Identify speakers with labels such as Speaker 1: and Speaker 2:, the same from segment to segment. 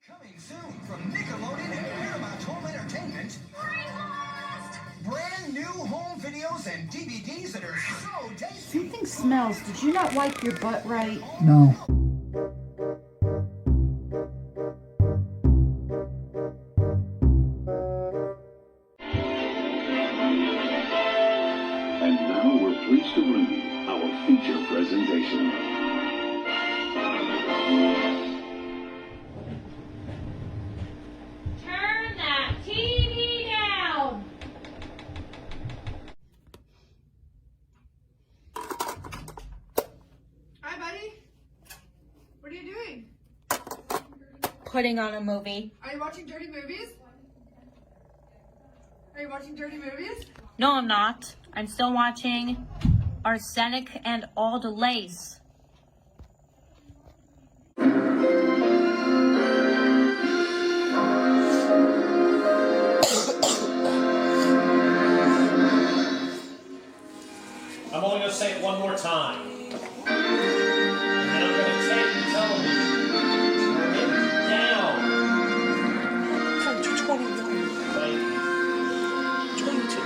Speaker 1: Coming soon from Nickelodeon and Paramount Home Entertainment. Brand new home videos and DVDs that are so tasty.
Speaker 2: Something smells. Did you not wipe your butt right?
Speaker 3: No.
Speaker 4: And now we're pleased to bring you our feature presentation.
Speaker 5: Turn that TV down!
Speaker 6: Hi, buddy. What are you doing?
Speaker 5: Putting on a movie.
Speaker 6: Are you watching dirty movies? Are you watching dirty movies?
Speaker 5: No, I'm not. I'm still watching Arsenic and All the Lace.
Speaker 7: I'm only going to say it one more time. And then I'm going to take the television, turn it down.
Speaker 8: Turn to 21.
Speaker 7: Thank you.
Speaker 8: 22.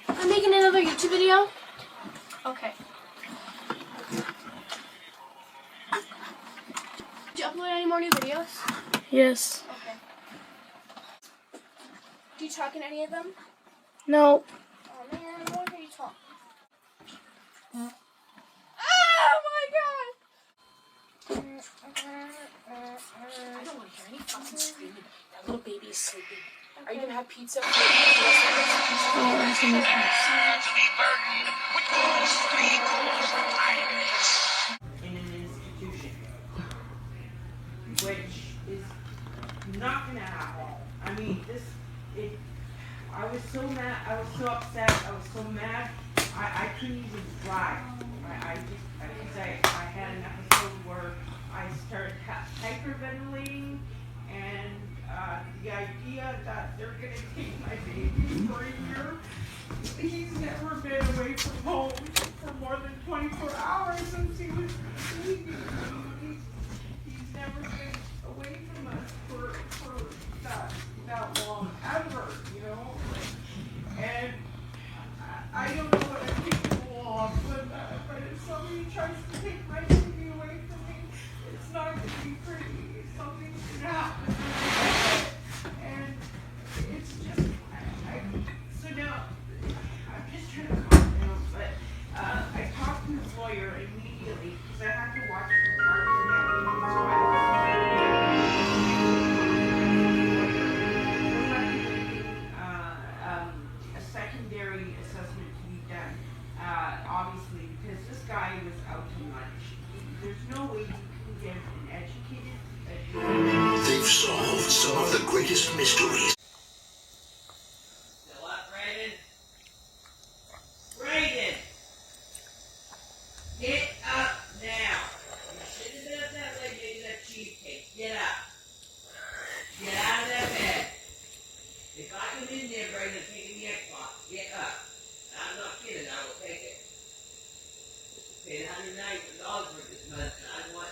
Speaker 8: I'm making another YouTube video. Okay. Did you upload any more new videos? Yes. Okay. Do you talk in any of them? No. Oh man, what are you talking? Oh my god! I don't want to hear any fucking screaming. That little baby is sleeping. Okay. Are you gonna have pizza? Oh,
Speaker 9: in an institution, which is not gonna happen. I mean, I was so mad, I was so upset, I was so mad, I couldn't even drive. I had an episode where I started hyperventilating, and the idea that they're gonna take my baby for a year, he's never been away from home for more than 24 hours since he was baby. He's never been away from us for that long, ever, you know? And I don't know what I'm capable of, but if somebody tries to take my baby away from me, it's not going to be pretty. Something's going to happen. And it's just, so now, I'm just trying to calm down, but I talked to his lawyer immediately, because I had to watch the part again, so I a secondary assessment to be done, obviously, because this guy was out to lunch. There's no way you can get an educated.
Speaker 4: They've solved some of the greatest mysteries.
Speaker 9: Still up, Brayden? Brayden! Get up now! You shouldn't have been up that late making that cheesecake. Get up. Get out of that bed. If I come in there, Brayden, taking the Xbox, get up. I'm not kidding, I will take it. Paid $190 for this month, and I will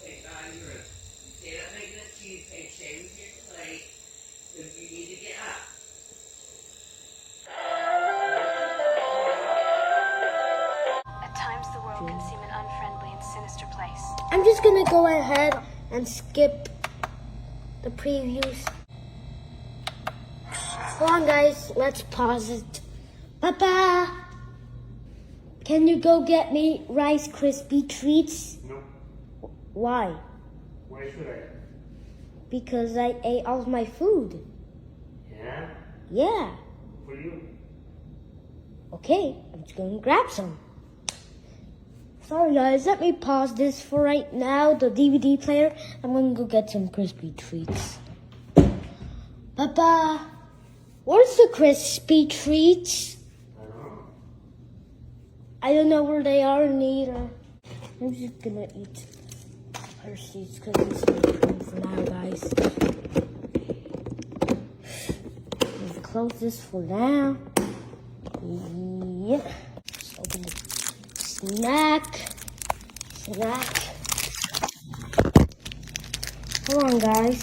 Speaker 9: take it out of your room. You stay up making that cheesecake, stay with your plate, because you need to get up.
Speaker 10: At times, the world can seem an unfriendly and sinister place.
Speaker 8: I'm just gonna go ahead and skip the previews. Hold on, guys. Let's pause it. Papa, can you go get me Rice Krispie treats?
Speaker 7: No.
Speaker 8: Why?
Speaker 7: Why should I?
Speaker 8: Because I ate all my food.
Speaker 7: Yeah?
Speaker 8: Yeah.
Speaker 7: For you.
Speaker 8: Okay, I'm just gonna grab some. Sorry, guys. Let me pause this for right now. The DVD player. I'm gonna go get some crispy treats. Papa, where's the crispy treats? I don't know where they are neither. I'm just gonna eat Hershey's cookies for now, guys. Let's close this for now. Yeah. Just open the snack. Hold on, guys.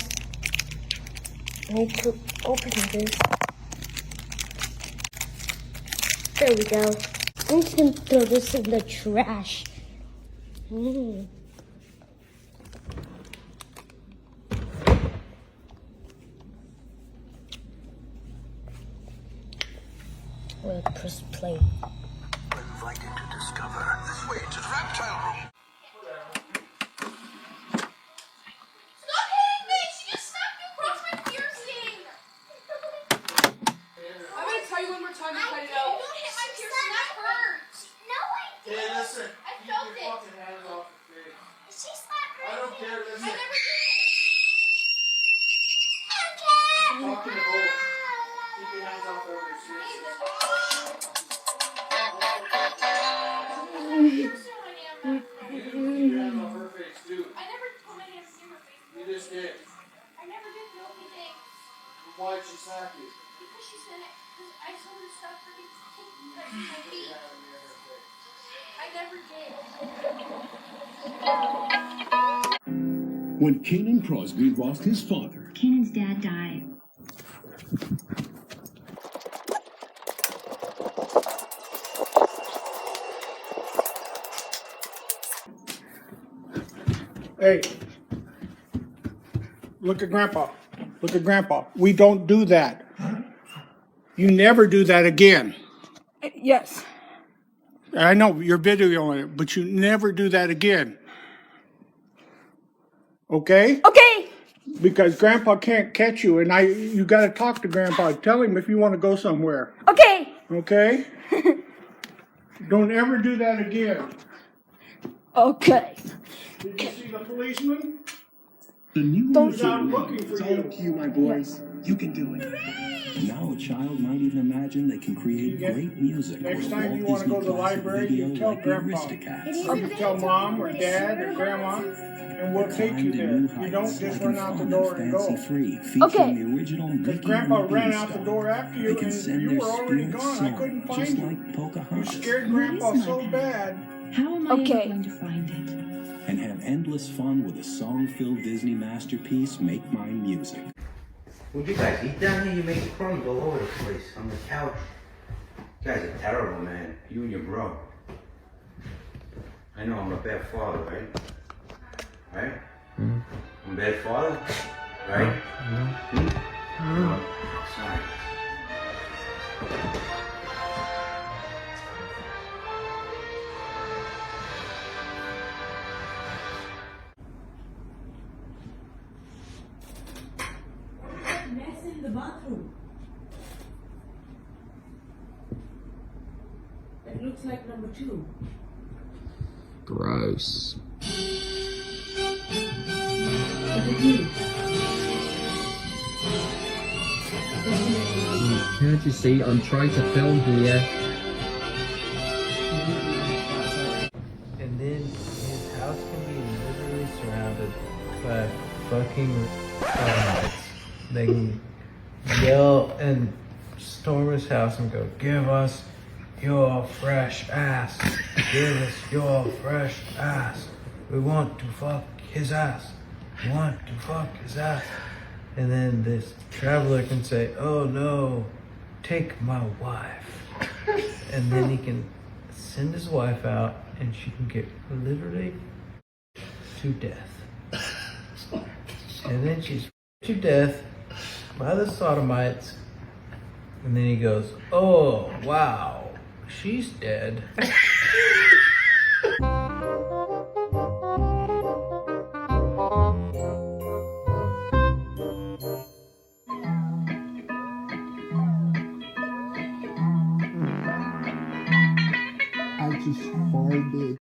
Speaker 8: I need to open this. There we go. I'm just gonna throw this in the trash. We'll press play.
Speaker 4: We're invited to discover this way to the reptile room.
Speaker 6: Stop hitting me! She just snapped across my piercing! I'm gonna tell you one more time to cut it out. Don't hit my piercing, that hurts! No, I didn't!
Speaker 7: Hey, listen.
Speaker 6: I felt
Speaker 7: Keep
Speaker 6: it!
Speaker 7: your fucking hands off the face.
Speaker 6: She slapped her
Speaker 7: I don't care,
Speaker 6: I
Speaker 7: listen.
Speaker 6: never did!
Speaker 7: Talking to both. Keep your hands off over your face. You keep your hands off her face, too.
Speaker 6: I never put my hands near her face.
Speaker 7: You just did.
Speaker 6: I never did feel anything.
Speaker 7: Why'd she slap you?
Speaker 6: Because she said it. Because I told her to stop freaking touching my feet. I never did.
Speaker 3: When Kenan Crosby lost his father,
Speaker 10: Kenan's dad died.
Speaker 11: Hey, look at Grandpa. Look at Grandpa. We don't do that. You never do that again.
Speaker 2: Yes.
Speaker 11: I know you're videoing it, but you never do that again. Okay?
Speaker 2: Okay.
Speaker 11: Because Grandpa can't catch you, and you got to talk to Grandpa. Tell him if you want to go somewhere.
Speaker 2: Okay.
Speaker 11: Okay? Don't ever do that again.
Speaker 2: Okay.
Speaker 11: Did you see the policeman?
Speaker 3: the new
Speaker 11: He's out
Speaker 3: room.
Speaker 11: looking for
Speaker 3: It's all
Speaker 11: you.
Speaker 3: up to you, my boys. You can do it. Now a child might even imagine they can create great music
Speaker 11: Next
Speaker 3: with a
Speaker 11: time you
Speaker 3: Walt
Speaker 11: want to go to the
Speaker 3: Disney classic
Speaker 11: library,
Speaker 3: video
Speaker 11: you tell
Speaker 3: like the
Speaker 11: Grandpa.
Speaker 3: Aristocats.
Speaker 11: Or you tell Mom or Dad or Grandma, and we'll take you there. You don't just run out the door and go.
Speaker 3: Okay. The original
Speaker 11: Because
Speaker 3: Mickey
Speaker 11: Grandpa
Speaker 3: and the
Speaker 11: ran out the
Speaker 3: Beanstalk.
Speaker 11: door after you,
Speaker 3: They can
Speaker 11: and
Speaker 3: send
Speaker 11: you
Speaker 3: their
Speaker 11: were already
Speaker 3: spirit
Speaker 11: gone. I
Speaker 3: song,
Speaker 11: couldn't find
Speaker 3: just
Speaker 11: you.
Speaker 3: like
Speaker 11: You
Speaker 3: Pocahontas.
Speaker 11: scared Grandpa so bad.
Speaker 10: How am I ever going to find it?
Speaker 3: And have endless fun with a song-filled Disney masterpiece, Make Mine Music.
Speaker 12: Would you guys eat down here? You make crumbs all over the place on the couch. You guys are terrible, man. You and your bro. I know I'm a bad father, right? Right? I'm a bad father, right? Sorry.
Speaker 9: Mess in the bathroom. It looks like number 2.
Speaker 13: Gross. Can't you see I'm trying to film here?
Speaker 14: And then his house can be literally surrounded by fucking termites. They can yell and storm his house and go, "Give us your fresh ass. Give us your fresh ass. We want to fuck his ass. We want to fuck his ass." And then this traveler can say, "Oh no, take my wife." And then he can send his wife out and she can get literally to death. And then she's to death by the sodomites. And then he goes, "Oh, wow, she's dead."
Speaker 3: I just farted.